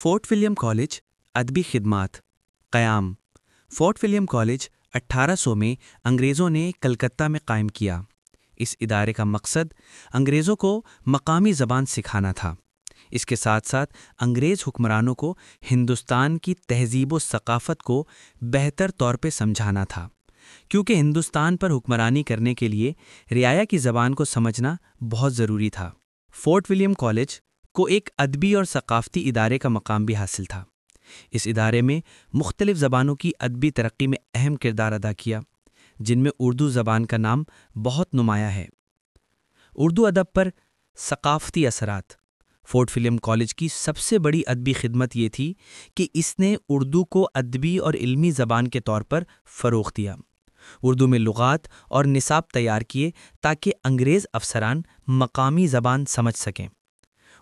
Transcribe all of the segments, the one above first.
Fort William college ادبی خدمات قیام فورٹ ولیم کالج 1800 میں انگریزوں نے کلکتہ میں قائم کیا۔ اس ادارے کا مقصد انگریزوں کو مقامی زبان سکھانا تھا۔ اس کے ساتھ ساتھ انگریز حکمرانوں کو ہندوستان کی تہذیب و ثقافت کو بہتر طور پہ سمجھانا تھا، کیونکہ ہندوستان پر حکمرانی کرنے کے لیے رعایا کی زبان کو سمجھنا بہت ضروری تھا۔ فورٹ ولیم کالج کو ایک ادبی اور ثقافتی ادارے کا مقام بھی حاصل تھا۔ اس ادارے میں مختلف زبانوں کی ادبی ترقی میں اہم کردار ادا کیا، جن میں اردو زبان کا نام بہت نمایاں ہے۔ اردو ادب پر ثقافتی اثرات۔ فورٹ ولیم کالج کی سب سے بڑی ادبی خدمت یہ تھی کہ اس نے اردو کو ادبی اور علمی زبان کے طور پر فروغ دیا۔ اردو میں لغات اور نصاب تیار کیے تاکہ انگریز افسران مقامی زبان سمجھ سکیں۔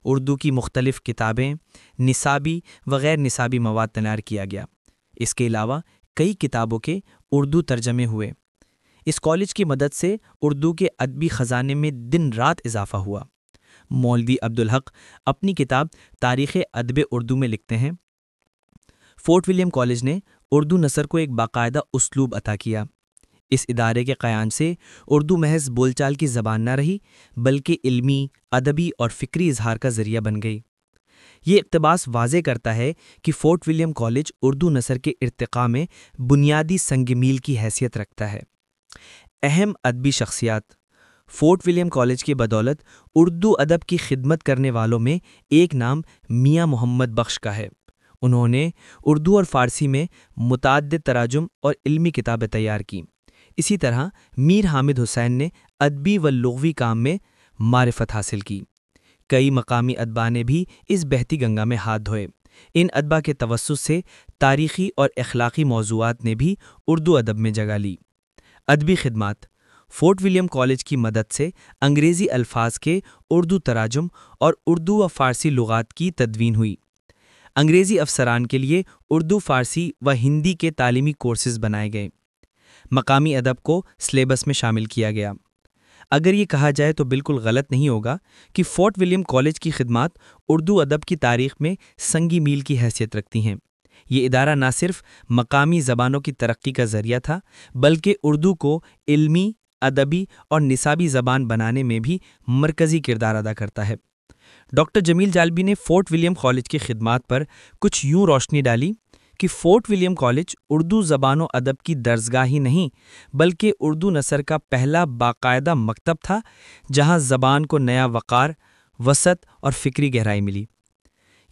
اردو کی مختلف کتابیں، نصابی و غیر نصابی مواد تیار کیا گیا۔ اس کے علاوہ کئی کتابوں کے اردو ترجمے ہوئے۔ اس کالج کی مدد سے اردو کے ادبی خزانے میں دن رات اضافہ ہوا۔ مولوی عبدالحق اپنی کتاب تاریخ ادب اردو میں لکھتے ہیں، فورٹ ولیم کالج نے اردو نثر کو ایک باقاعدہ اسلوب عطا کیا۔ اس ادارے کے قیام سے اردو محض بول چال کی زبان نہ رہی، بلکہ علمی، ادبی اور فکری اظہار کا ذریعہ بن گئی۔ یہ اقتباس واضح کرتا ہے کہ فورٹ ولیم کالج اردو نثر کے ارتقاء میں بنیادی سنگ میل کی حیثیت رکھتا ہے۔ اہم ادبی شخصیات۔ فورٹ ولیم کالج کی بدولت اردو ادب کی خدمت کرنے والوں میں ایک نام میاں محمد بخش کا ہے۔ انہوں نے اردو اور فارسی میں متعدد تراجم اور علمی کتابیں تیار کیں۔ اسی طرح میر حامد حسین نے ادبی و لغوی کام میں معرفت حاصل کی۔ کئی مقامی ادبا نے بھی اس بہتی گنگا میں ہاتھ دھوئے۔ ان ادبا کے توسط سے تاریخی اور اخلاقی موضوعات نے بھی اردو ادب میں جگہ لی۔ ادبی خدمات۔ فورٹ ولیم کالج کی مدد سے انگریزی الفاظ کے اردو تراجم اور اردو و فارسی لغات کی تدوین ہوئی۔ انگریزی افسران کے لیے اردو، فارسی و ہندی کے تعلیمی کورسز بنائے گئے۔ مقامی ادب کو سلیبس میں شامل کیا گیا۔ اگر یہ کہا جائے تو بالکل غلط نہیں ہوگا کہ فورٹ ولیم کالج کی خدمات اردو ادب کی تاریخ میں سنگی میل کی حیثیت رکھتی ہیں۔ یہ ادارہ نہ صرف مقامی زبانوں کی ترقی کا ذریعہ تھا، بلکہ اردو کو علمی، ادبی اور نصابی زبان بنانے میں بھی مرکزی کردار ادا کرتا ہے۔ ڈاکٹر جمیل جالبی نے فورٹ ولیم کالج کی خدمات پر کچھ یوں روشنی ڈالی کہ فورٹ ولیم کالج اردو زبان و ادب کی درسگاہ ہی نہیں، بلکہ اردو نثر کا پہلا باقاعدہ مکتب تھا، جہاں زبان کو نیا وقار، وسعت اور فکری گہرائی ملی۔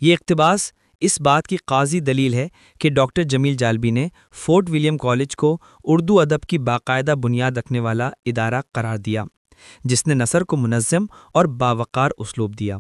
یہ اقتباس اس بات کی قاضی دلیل ہے کہ ڈاکٹر جمیل جالبی نے فورٹ ولیم کالج کو اردو ادب کی باقاعدہ بنیاد رکھنے والا ادارہ قرار دیا، جس نے نثر کو منظم اور باوقار اسلوب دیا۔